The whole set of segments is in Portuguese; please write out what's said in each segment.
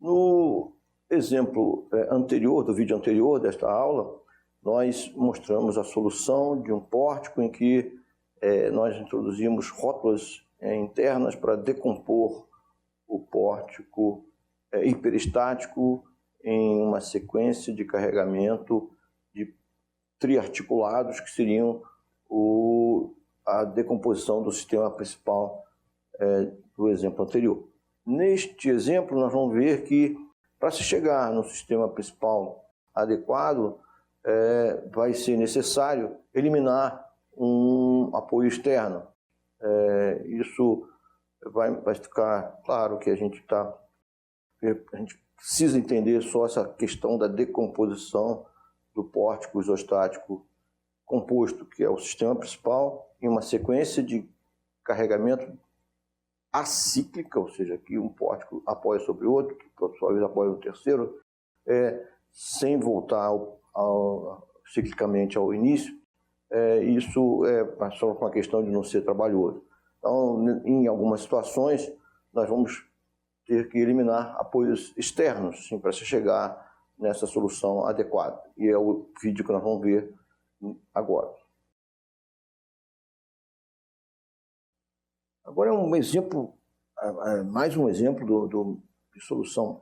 No exemplo anterior, do vídeo anterior desta aula, nós mostramos a solução de um pórtico em que nós introduzimos rótulas internas para decompor o pórtico hiperestático em uma sequência de carregamento de triarticulados que seriam a decomposição do sistema principal do exemplo anterior. Neste exemplo, nós vamos ver que para se chegar no sistema principal adequado, vai ser necessário eliminar um apoio externo. Isso vai ficar claro que a gente precisa entender só essa questão da decomposição do pórtico isostático composto, que é o sistema principal, em uma sequência de carregamento acíclica, ou seja, que um pórtico apoia sobre o outro, que por sua vez apoia o terceiro, sem voltar ciclicamente ao início. Isso é só uma questão de não ser trabalhoso. Então, em algumas situações, nós vamos ter que eliminar apoios externos para se chegar nessa solução adequada. E é o vídeo que nós vamos ver agora. Agora é um exemplo, mais um exemplo de solução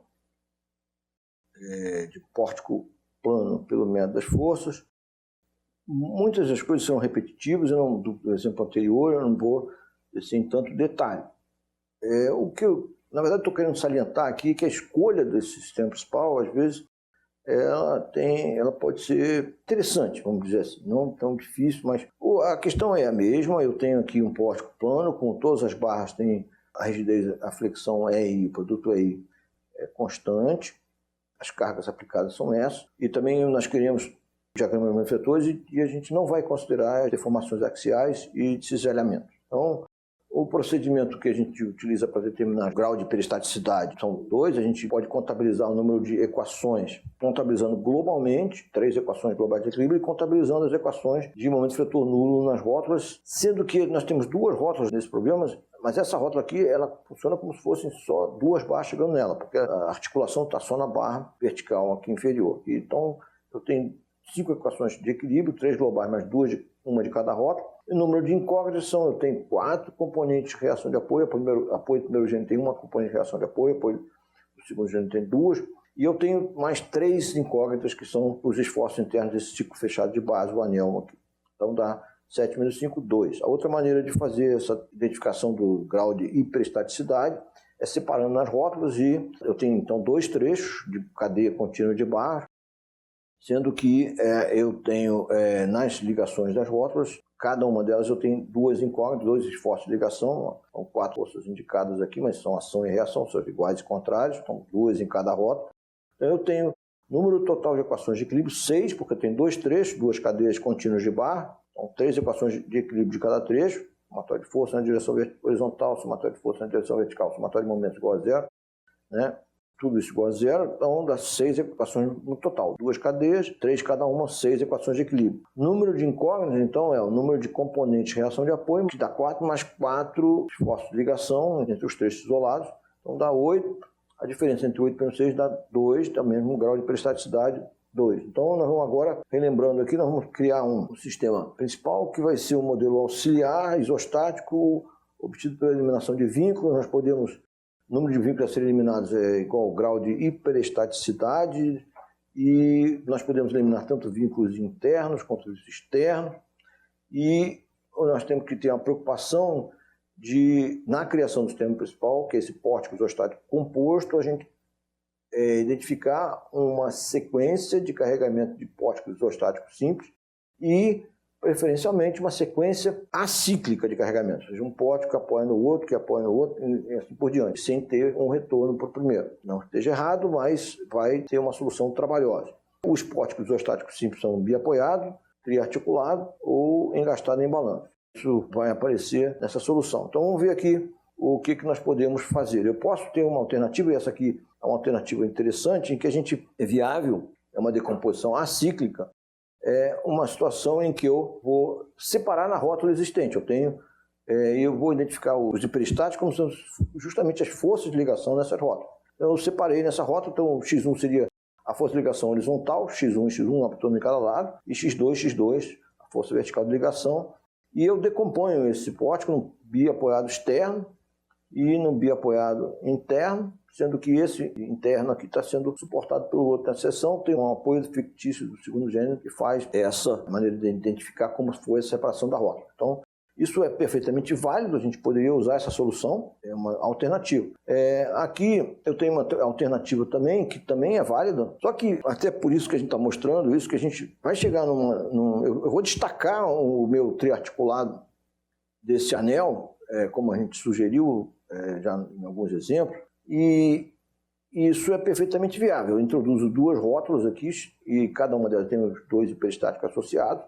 de pórtico plano pelo método das forças. Muitas das coisas são repetitivas, do exemplo anterior eu não vou descer em tanto detalhe. O que eu, na verdade, estou querendo salientar aqui é que a escolha desse sistema principal, às vezes, ela pode ser interessante, vamos dizer assim, não tão difícil, mas a questão é a mesma. Eu tenho aqui um pórtico plano, com todas as barras, tem a rigidez, a flexão EI, o produto EI é constante, as cargas aplicadas são essas, e também nós queremos diagrama de manifestores e a gente não vai considerar deformações axiais e cisalhamento. Então, o procedimento que a gente utiliza para determinar o grau de peristaticidade são dois. A gente pode contabilizar o número de equações, contabilizando globalmente, 3 equações globais de equilíbrio, e contabilizando as equações de momento fletor nulo nas rótulas, sendo que nós temos duas rótulas nesse problema, mas essa rótula aqui, ela funciona como se fossem só duas barras chegando nela, porque a articulação está só na barra vertical aqui inferior. Então, eu tenho 5 equações de equilíbrio, 3 globais mais 2, uma de cada rótula. O número de incógnitas eu tenho 4 componentes de reação de apoio. Apoio do primeiro gênero tem uma componente de reação de apoio do segundo gênero tem 2. E eu tenho mais 3 incógnitas, que são os esforços internos desse ciclo fechado de base, o anel aqui. Então dá 7 menos 5, 2. A outra maneira de fazer essa identificação do grau de hiperestaticidade é separando nas rótulas, e eu tenho então 2 trechos de cadeia contínua de barras, sendo que eu tenho nas ligações das rótulas, cada uma delas eu tenho 2 incógnitas, 2 esforços de ligação, são 4 forças indicadas aqui, mas são ação e reação, são iguais e contrários, são 2 em cada rótula. Então eu tenho número total de equações de equilíbrio 6, porque eu tenho 2 trechos, 2 cadeias contínuas de barra, são 3 equações de equilíbrio de cada trecho, somatório de força na direção horizontal, somatório de força na direção vertical, somatório de momentos igual a zero, né? Tudo isso igual a zero, então dá 6 equações no total. 2 cadeias, 3 cada uma, 6 equações de equilíbrio. Número de incógnitas, então, é o número de componentes de reação de apoio, que dá 4 mais 4 esforços de ligação entre os trechos isolados, então dá 8. A diferença entre 8 e 6 dá 2, dá o mesmo grau de peristaticidade, 2. Então nós vamos agora, relembrando aqui, nós vamos criar um sistema principal, que vai ser um modelo auxiliar, isostático, obtido pela eliminação de vínculos. Nós podemos... O número de vínculos a serem eliminados é igual ao grau de hiperestaticidade, e nós podemos eliminar tanto vínculos internos quanto os externos. E nós temos que ter uma preocupação de, na criação do sistema principal, que é esse pórtico isostático composto, a gente identificar uma sequência de carregamento de pórticos isostáticos simples e, preferencialmente, uma sequência acíclica de carregamento, ou seja, um pórtico que apoia no outro, que apoia no outro, e assim por diante, sem ter um retorno para o primeiro. Não esteja errado, mas vai ter uma solução trabalhosa. Os pórticos isostáticos simples são biapoiados, triarticulado ou engastado em balanço. Isso vai aparecer nessa solução. Então vamos ver aqui o que nós podemos fazer. Eu posso ter uma alternativa, e essa aqui é uma alternativa interessante, em que a gente é viável, é uma decomposição acíclica, uma situação em que eu vou separar na rótula existente. Eu vou identificar os hiperestáticos como são justamente as forças de ligação nessas rótulas. Eu separei nessa rota, então X1 seria a força de ligação horizontal, X1 e X1, apitando em cada lado, e X2, X2, a força vertical de ligação. E eu decomponho esse pórtico no biapoiado externo e no biapoiado interno, sendo que esse interno aqui está sendo suportado pelo outro na seção. Tem um apoio fictício do segundo gênero que faz essa maneira de identificar como foi a separação da rota. Então, isso é perfeitamente válido, a gente poderia usar essa solução, é uma alternativa. Aqui eu tenho uma alternativa também, que também é válida, só que até por isso que a gente está mostrando isso, que a gente vai chegar eu vou destacar o meu triarticulado desse anel, como a gente sugeriu já em alguns exemplos, e isso é perfeitamente viável. Eu introduzo duas rótulas aqui, e cada uma delas tem os dois hiperestáticos associados,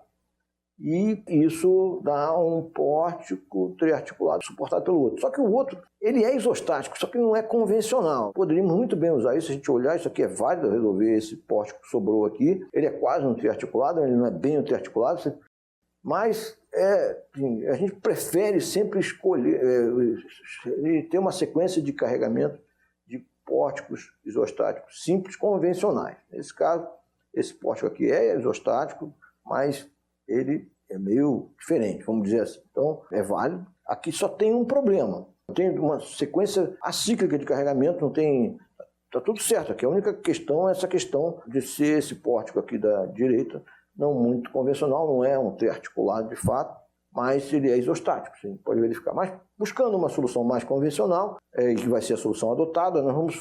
e isso dá um pórtico triarticulado suportado pelo outro. Só que o outro, ele é isostático, só que não é convencional. Poderíamos muito bem usar isso, se a gente olhar, isso aqui é válido resolver esse pórtico que sobrou aqui. Ele é quase um triarticulado, ele não é bem um triarticulado, mas a gente prefere sempre escolher, ter uma sequência de carregamento de pórticos isostáticos simples, convencionais. Nesse caso, esse pórtico aqui é isostático, mas ele é meio diferente, vamos dizer assim. Então, é válido. Aqui só tem um problema. Tem uma sequência acíclica de carregamento, não tem... Está tudo certo aqui. A única questão é essa questão de ser esse pórtico aqui da direita não muito convencional, não é um triarticulado de fato, mas ele é isostático, você pode verificar. Mas buscando uma solução mais convencional, que vai ser a solução adotada, nós vamos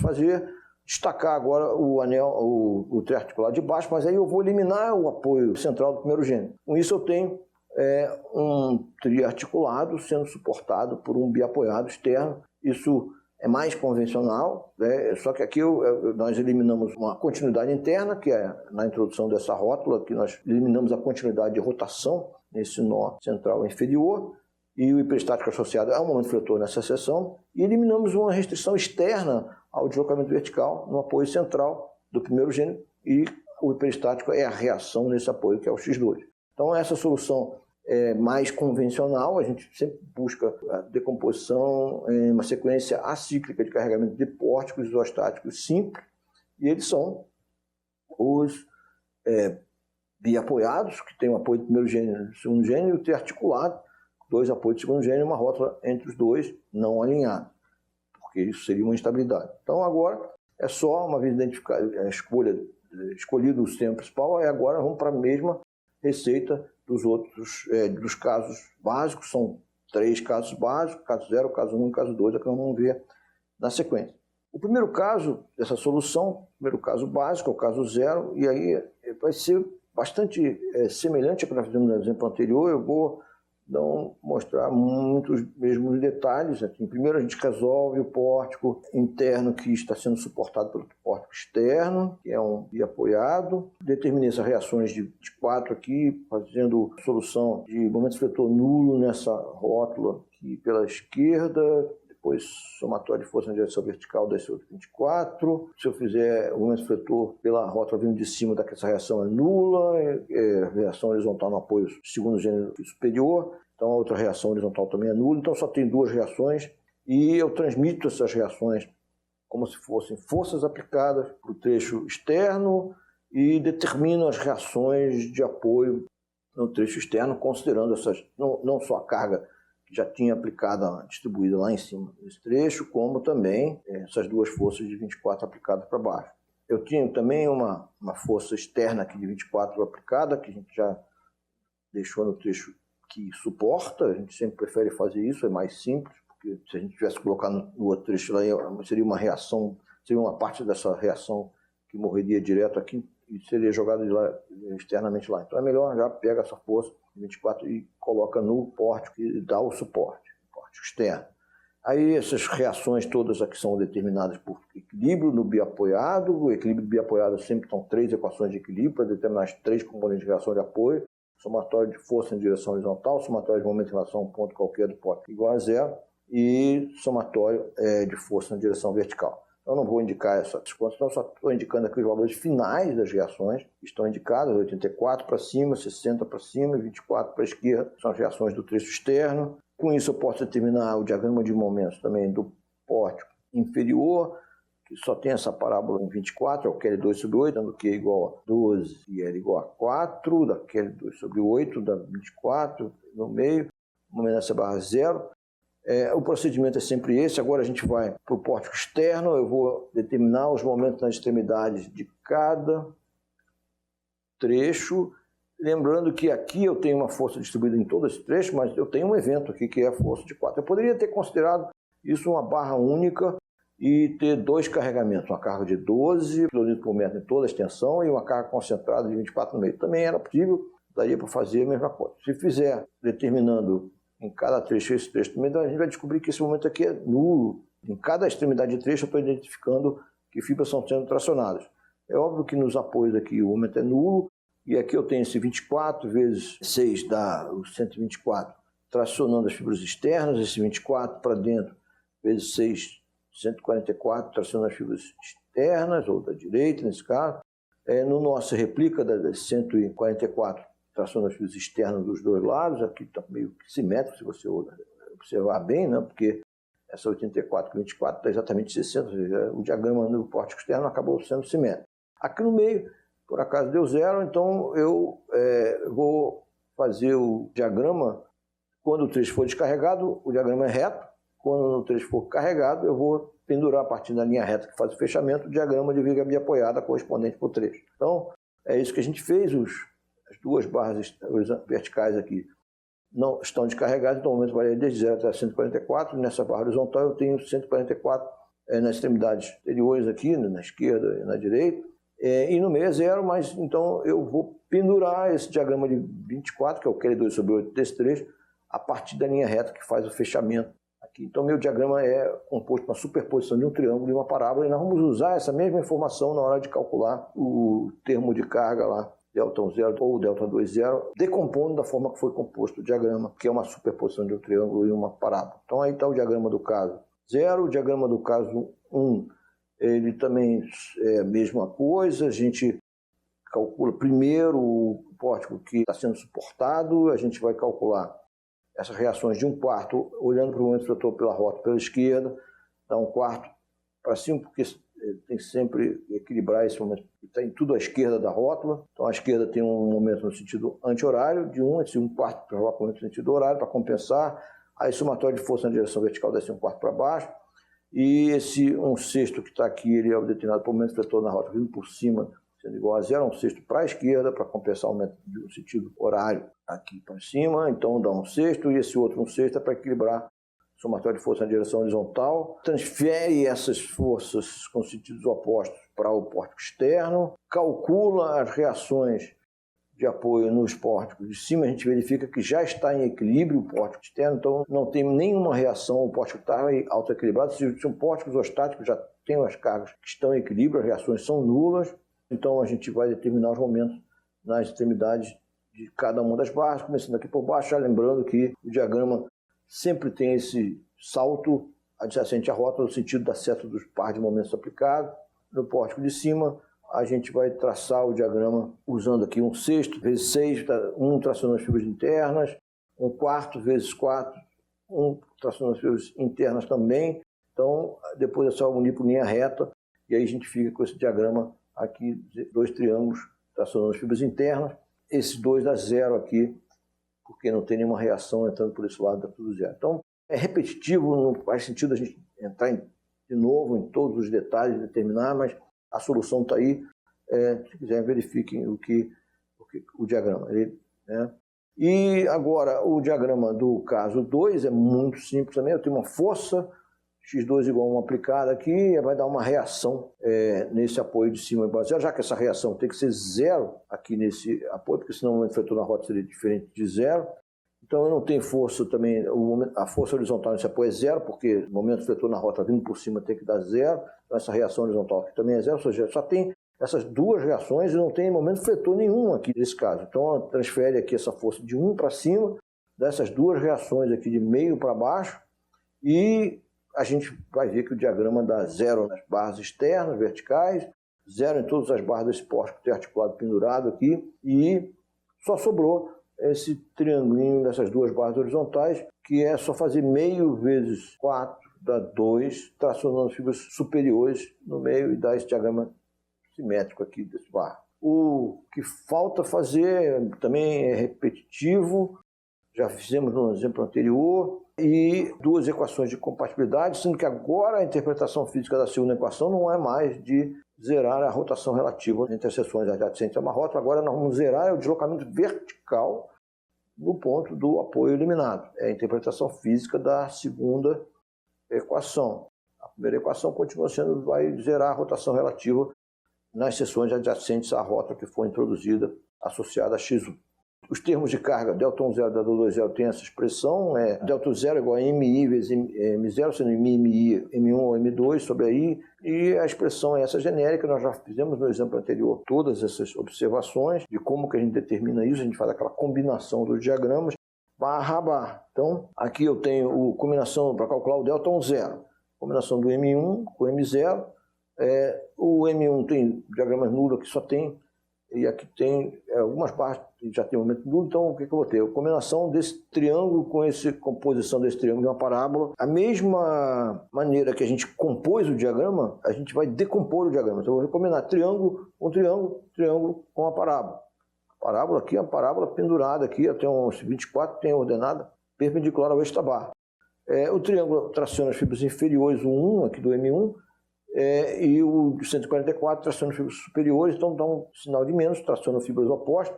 destacar agora o anel, o triarticulado de baixo, mas aí eu vou eliminar o apoio central do primeiro gênero. Com isso eu tenho um triarticulado sendo suportado por um biapoiado externo. Isso é mais convencional, só que aqui nós eliminamos uma continuidade interna, que é na introdução dessa rótula, que nós eliminamos a continuidade de rotação nesse nó central inferior, e o hiperestático associado é um momento fletor nessa seção, e eliminamos uma restrição externa ao deslocamento vertical no apoio central do primeiro gênero, e o hiperestático é a reação nesse apoio, que é o X2. Então essa solução é mais convencional, a gente sempre busca a decomposição em uma sequência acíclica de carregamento de pórticos isostáticos simples, e eles são os biapoiados, que tem o apoio do primeiro gênero e do segundo gênero, e o triarticulado, dois apoios do segundo gênero e uma rótula entre os dois não alinhada, porque isso seria uma instabilidade. Então agora é só, uma vez identificado, escolhido o sistema principal, agora vamos para a mesma receita dos outros, dos casos básicos. São 3 casos básicos, caso 0, caso 1 e caso 2, é que nós vamos ver na sequência. O primeiro caso dessa solução, o primeiro caso básico, é o caso 0, e aí vai ser bastante semelhante ao que nós fizemos no exemplo anterior. Eu vou não mostrar muitos mesmos detalhes aqui. Primeiro a gente resolve o pórtico interno que está sendo suportado pelo pórtico externo, que é um biapoiado. Determinei essas reações de 4 aqui, fazendo solução de momento fletor nulo nessa rótula aqui pela esquerda, depois somatório de força na direção vertical das 24. Se eu fizer o momento fletor pela rótula vindo de cima, essa reação é nula, reação horizontal no apoio segundo gênero superior, então a outra reação horizontal também é nula, então só tem 2 reações, e eu transmito essas reações como se fossem forças aplicadas para o trecho externo e determino as reações de apoio no trecho externo, considerando essas, não só a carga já tinha aplicada, distribuída lá em cima desse trecho, como também essas 2 forças de 24 aplicadas para baixo. Eu tinha também uma força externa aqui de 24 aplicada, que a gente já deixou no trecho que suporta. A gente sempre prefere fazer isso, é mais simples, porque se a gente tivesse colocado no outro trecho lá, seria uma reação, seria uma parte dessa reação que morreria direto aqui e seria jogada de lá, externamente lá. Então é melhor já pega essa força 24 e coloca no pórtico e dá o suporte, pórtico externo. Aí essas reações todas aqui são determinadas por equilíbrio no biapoiado. O equilíbrio do biapoiado sempre são 3 equações de equilíbrio para determinar as 3 componentes de reação de apoio. Somatório de força em direção horizontal, somatório de momento em relação a um ponto qualquer do pórtico igual a 0 e somatório de força na direção vertical. Eu não vou indicar essas contas, então só estou indicando aqui os valores finais das reações, que estão indicadas, 84 para cima, 60 para cima e 24 para a esquerda, são as reações do trecho externo. Com isso eu posso determinar o diagrama de momentos também do pórtico inferior, que só tem essa parábola em 24, é o QL2 sobre 8, dando Q igual a 12 e L igual a 4, da QL2 sobre 8, dá 24 no meio, momento dessa barra 0. O procedimento é sempre esse. Agora a gente vai para o pórtico externo, eu vou determinar os momentos nas extremidades de cada trecho, lembrando que aqui eu tenho uma força distribuída em todo esse trecho, mas eu tenho um evento aqui que é a força de 4. Eu poderia ter considerado isso uma barra única e ter dois carregamentos, uma carga de 12 kN por metro em toda a extensão e uma carga concentrada de 24 no meio. Também era possível, daria para fazer a mesma coisa. Se fizer determinando em cada trecho esse trecho também, a gente vai descobrir que esse momento aqui é nulo. Em cada extremidade de trecho eu estou identificando que fibras estão sendo tracionadas. É óbvio que nos apoios aqui o momento é nulo, e aqui eu tenho esse 24 vezes 6 dá o 124 tracionando as fibras externas, esse 24 para dentro vezes 6, 144 tracionando as fibras externas, ou da direita nesse caso. No nosso replica das 144 tracionando as fibras externas dos dois lados, aqui está meio que simétrico, se você observar bem, né? Porque essa 84 com 24 está exatamente 60, ou seja, o diagrama no pórtico externo acabou sendo simétrico. Aqui no meio, por acaso deu 0, então eu vou fazer o diagrama, quando o trecho for descarregado, o diagrama é reto, quando o trecho for carregado, eu vou pendurar a partir da linha reta que faz o fechamento, o diagrama de viga biapoiada correspondente para o trecho. Então, é isso que a gente fez, as duas barras verticais aqui não estão descarregadas, então o momento varia desde 0 até 144, nessa barra horizontal eu tenho 144 nas extremidades exteriores aqui, na esquerda e na direita, e no meio é 0, mas então eu vou pendurar esse diagrama de 24, que é o QL2 sobre 8 desse trecho, a partir da linha reta que faz o fechamento aqui. Então meu diagrama é composto por uma superposição de um triângulo e uma parábola, e nós vamos usar essa mesma informação na hora de calcular o termo de carga lá, Δ1 0 ou Δ2 0, decompondo da forma que foi composto o diagrama, que é uma superposição de um triângulo e uma parábola. Então aí está o diagrama do caso 0, o diagrama do caso 1, ele também é a mesma coisa, a gente calcula primeiro o pórtico que está sendo suportado, a gente vai calcular essas reações de 1/4, olhando para o momento fletor pela rótula pela esquerda, dá 1/4 para cima, porque tem que sempre equilibrar esse momento, está em tudo à esquerda da rótula, então a esquerda tem um momento no sentido anti-horário, de 1, esse 1/4 para o momento no sentido horário, para compensar, aí somatório de força na direção vertical desce 1/4 para baixo, e esse 1/6 que está aqui, ele é determinado por momento fletor na rótula, vindo por cima, sendo igual a 0, 1/6 para a esquerda, para compensar o aumento do sentido horário aqui para cima, então dá 1/6, e esse outro 1/6 é para equilibrar somatório de força na direção horizontal, transfere essas forças com sentidos opostos para o pórtico externo, calcula as reações de apoio nos pórticos de cima, a gente verifica que já está em equilíbrio o pórtico externo, então não tem nenhuma reação, o pórtico está autoequilibrado, se são pórticos ostáticos, já tem as cargas que estão em equilíbrio, as reações são nulas, então a gente vai determinar os momentos nas extremidades de cada uma das barras, começando aqui por baixo, já lembrando que o diagrama sempre tem esse salto adjacente à rótula no sentido da seta dos pares de momentos aplicados. No pórtico de cima, a gente vai traçar o diagrama usando aqui 1/6 vezes 6, 1 tracionando as fibras internas, 1/4 vezes 4, 1 tracionando as fibras internas também. Então, depois é só unir por linha reta, e aí a gente fica com esse diagrama aqui, dois triângulos tracionando as fibras internas. Esses dois dá 0 aqui, porque não tem nenhuma reação entrando por esse lado, dá tudo 0. Então, é repetitivo, não faz sentido a gente entrar de novo em todos os detalhes, determinar, mas a solução está aí. Se quiserem, verifiquem o diagrama. Né? E agora, o diagrama do caso 2 é muito simples também. Eu tenho uma força, x2 igual a 1 aplicada aqui, vai dar uma reação nesse apoio de cima igual a 0, já que essa reação tem que ser 0 aqui nesse apoio, porque senão o momento fletor na rota seria diferente de 0. Então eu não tenho força também, a força horizontal nesse apoio é 0, porque o momento fletor na rota vindo por cima tem que dar 0, então essa reação horizontal aqui também é 0, ou seja, só tem essas duas reações e não tem momento fletor nenhum aqui nesse caso. Então transfere aqui essa força de 1 para cima, dessas duas reações aqui de meio para baixo, e a gente vai ver que o diagrama dá 0 nas barras externas, verticais, 0 em todas as barras desse pórtico que tem articulado pendurado aqui, e só sobrou esse triangulinho dessas duas barras horizontais, que é só fazer meio vezes 4 dá 2, tracionando fibras superiores no meio e dá esse diagrama simétrico aqui desse bar. O que falta fazer também é repetitivo, já fizemos no exemplo anterior, e 2 equações de compatibilidade, sendo que agora a interpretação física da segunda equação não é mais de zerar a rotação relativa entre as seções adjacentes a uma rótula, agora nós vamos zerar o deslocamento vertical no ponto do apoio eliminado. É a interpretação física da segunda equação. A primeira equação continua sendo, vai zerar a rotação relativa nas seções adjacentes à rótula que foi introduzida, associada a x1. Os termos de carga, Δ1 zero, Δ2 zero, tem essa expressão, Δ zero igual a MI vezes M0, sendo MI, M1 ou M2 sobre aí, e a expressão é essa genérica, nós já fizemos no exemplo anterior todas essas observações de como que a gente determina isso, a gente faz aquela combinação dos diagramas, barra a barra. Então, aqui eu tenho a combinação para calcular o Δ1 zero, combinação do M1 com M0, o M1 tem diagramas nulos, aqui só tem, e aqui tem algumas partes que já tem momento nulo, então o que eu vou ter? A combinação desse triângulo com essa composição desse triângulo de uma parábola. A mesma maneira que a gente compôs o diagrama, a gente vai decompor o diagrama. Então eu vou combinar triângulo com triângulo, triângulo com a parábola. A parábola aqui é uma parábola pendurada aqui, até uns 24, tem ordenada perpendicular ao eixo da barra. O triângulo traciona as fibras inferiores, o 1 aqui do M1, e o 144 traciona fibras superiores, então dá um sinal de menos, traciona fibras opostas,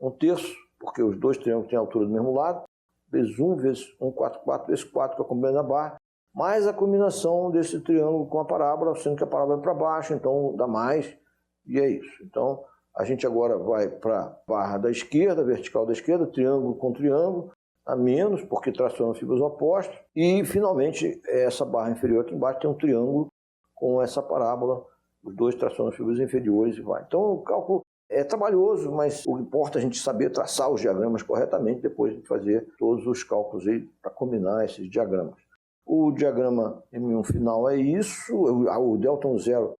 1/3, porque os dois triângulos têm a altura do mesmo lado, vezes 1, vezes 144, vezes 4, que é a combinação da barra, mais a combinação desse triângulo com a parábola, sendo que a parábola é para baixo, então dá mais, e é isso. Então, a gente agora vai para a barra da esquerda, vertical da esquerda, triângulo com triângulo, a menos, porque traciona fibras opostas, e finalmente, essa barra inferior aqui embaixo tem um triângulo com essa parábola, os dois tracionam fibras inferiores e vai. Então o cálculo é trabalhoso, mas o que importa é a gente saber traçar os diagramas corretamente, depois de fazer todos os cálculos aí para combinar esses diagramas. O diagrama M1 final é isso, o Δ1 zero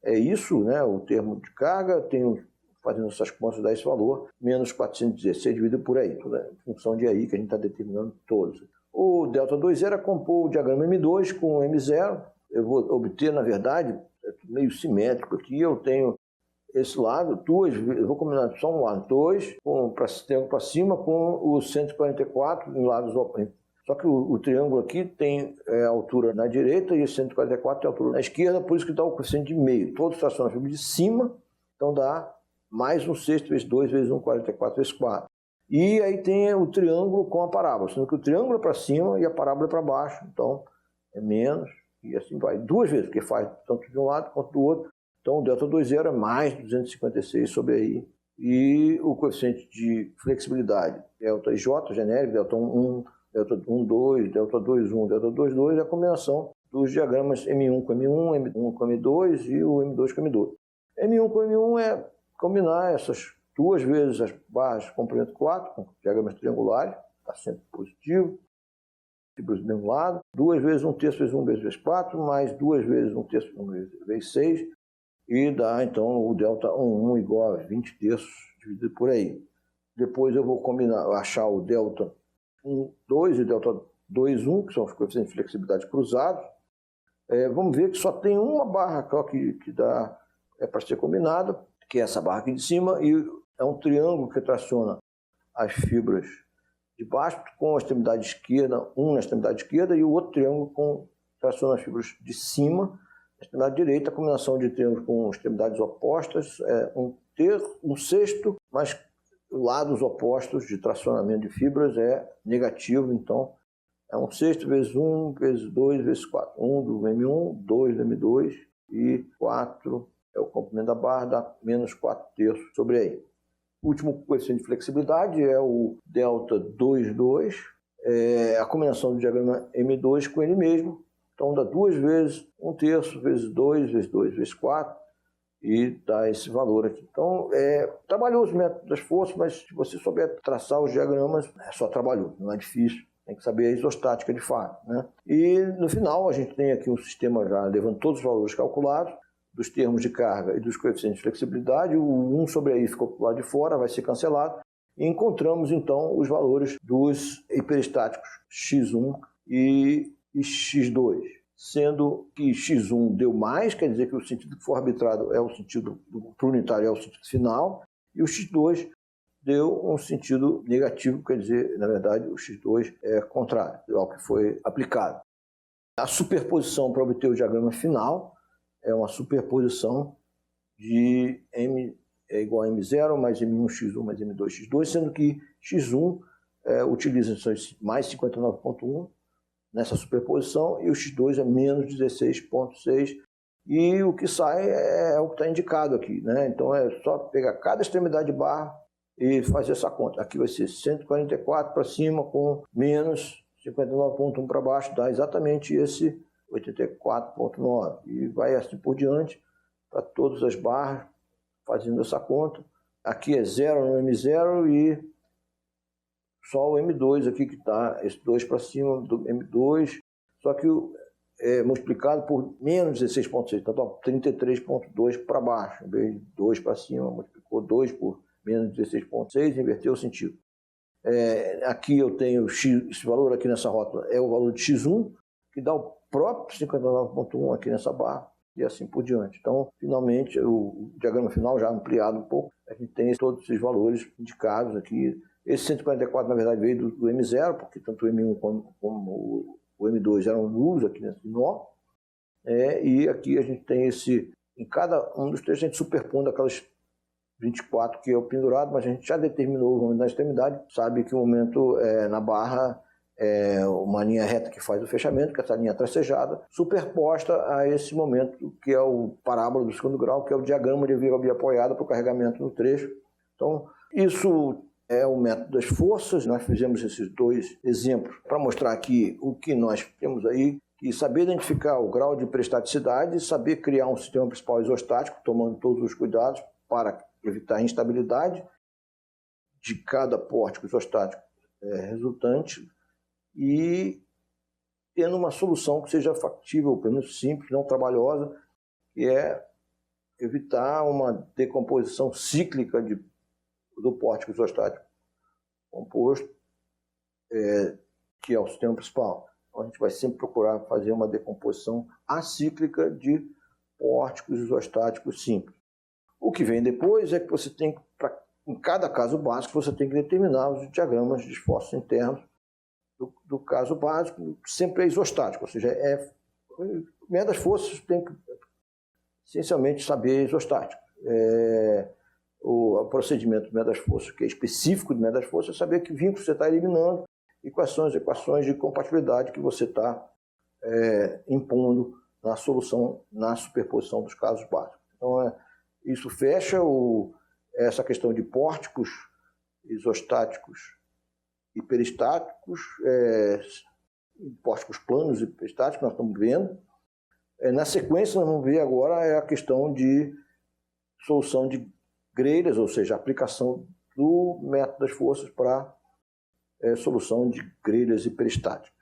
é isso, né, o termo de carga, tenho, fazendo essas contas, dá esse valor, menos 416 dividido por aí, toda a função de aí que a gente está determinando todos. O Δ2 zero é compor o diagrama M2 com o M0, eu vou obter, na verdade, meio simétrico aqui, eu tenho esse lado, duas vezes, eu vou combinar só um lado, 2, triângulo para cima com o 144 em lados opostos. Só que o triângulo aqui tem a altura na direita e o 144 tem a altura na esquerda, por isso que dá o coeficiente de meio. Todos tracionam a fibra de cima, então dá mais 1/6 vezes 2 vezes 1, 44 vezes 4. E aí tem o triângulo com a parábola, sendo que o triângulo é para cima e a parábola é para baixo, então é menos. E assim vai, 2 vezes, porque faz tanto de um lado quanto do outro. Então o Δ2 zero é mais 256 sobre aí. E o coeficiente de flexibilidade, ΔJ, genérico, Δ1, Δ1, 2, Δ2, 1, Δ2, 2, é a combinação dos diagramas M1 com M1, M1 com M2 e o M2 com M2. M1 com M1 é combinar essas 2 vezes as barras de comprimento 4, com diagramas triangulares, está sempre positivo. Fibras do mesmo lado, 2 vezes 1/3 vezes 1 vezes 4, mais 2 vezes 1/3 vezes 6, e dá então o Δ1 igual a 20/3 dividido por aí. Depois eu vou combinar, achar o Δ1, 2 e Δ2, 1, que são os coeficientes de flexibilidade cruzados. Vamos ver que só tem uma barra que dá para ser combinada, que é essa barra aqui de cima, e é um triângulo que traciona as fibras de baixo com a extremidade esquerda, um na extremidade esquerda e o outro triângulo com traciona as fibras de cima, na extremidade direita, a combinação de triângulos com extremidades opostas é 1/6, mas lados opostos de tracionamento de fibras é negativo, então é 1/6 vezes 1 vezes 2 vezes 4. 1 do M1, 2 do M2 e 4 é o comprimento da barra, dá menos 4/3 sobre aí. O último coeficiente de flexibilidade é o Δ2, 2, a combinação do diagrama M2 com ele mesmo. Então dá 2 vezes 1/3 vezes 2 vezes 2 vezes 4 e dá esse valor aqui. Então é trabalhoso o método das forças, mas se você souber traçar os diagramas, é só trabalhoso, não é difícil. Tem que saber a isostática de fato, né? E no final a gente tem aqui um sistema já levando todos os valores calculados, dos termos de carga e dos coeficientes de flexibilidade, o 1 sobre aí ficou do lado de fora, vai ser cancelado, e encontramos então os valores dos hiperestáticos x1 e x2. sendo que x1 deu mais, quer dizer que o sentido que for arbitrado é o sentido pro unitário, é o sentido final, e o x2 deu um sentido negativo, quer dizer, na verdade, o x2 é contrário ao que foi aplicado. A superposição para obter o diagrama final é uma superposição de m é igual a m0 mais m1x1 mais m2x2, sendo que x1 utiliza mais 59,1 nessa superposição e o x2 é menos 16,6, e o que sai é o que está indicado aqui, né? Então é só pegar cada extremidade de barra e fazer essa conta. Aqui vai ser 144 para cima com menos 59,1 para baixo, dá exatamente esse 84,9. E vai assim por diante para todas as barras, fazendo essa conta. Aqui é 0 no M0 e só o M2 aqui que está, esse 2 para cima do M2, só que multiplicado por menos 16,6, então 33,2 para baixo, em vez de 2 para cima, multiplicou 2 por menos 16,6, inverteu o sentido. Aqui eu tenho X, esse valor aqui nessa rótula é o valor de x1, que dá o próprio 59,1 aqui nessa barra, e assim por diante. Então, finalmente, o diagrama final já ampliado um pouco, a gente tem todos esses valores indicados aqui. Esse 144, na verdade, veio do M0, porque tanto o M1 como o M2 eram nulos aqui nesse nó. E aqui a gente tem em cada um dos três, a gente superpondo aquelas 24 que é o pendurado, mas a gente já determinou o momento da extremidade, sabe que o momento na barra é uma linha reta que faz o fechamento, que é essa linha tracejada, superposta a esse momento que é o parábola do segundo grau, que é o diagrama de vírgula apoiada para o carregamento no trecho. Então, isso é o método das forças. Nós fizemos esses dois exemplos para mostrar aqui o que nós temos aí, e saber identificar o grau de prestaticidade, saber criar um sistema principal isostático, tomando todos os cuidados para evitar a instabilidade de cada pórtico isostático resultante, e tendo uma solução que seja factível, pelo menos simples, não trabalhosa, que é evitar uma decomposição cíclica do pórtico isostático composto, que é o sistema principal. Então a gente vai sempre procurar fazer uma decomposição acíclica de pórticos isostáticos simples. O que vem depois é que você tem, em cada caso básico, você tem que determinar os diagramas de esforços internos do caso básico, sempre é isostático, ou seja, o método das forças tem que essencialmente saber isostático. O procedimento do método das forças, que é específico do método das forças, é saber que vínculo você está eliminando e quais são as equações de compatibilidade que você está impondo na solução, na superposição dos casos básicos. Então, isso fecha essa questão de pórticos isostáticos e peristáticos, pórticos planos e peristáticos, nós estamos vendo. Na sequência, nós vamos ver agora a questão de solução de grelhas, ou seja, a aplicação do método das forças para solução de grelhas e peristáticos.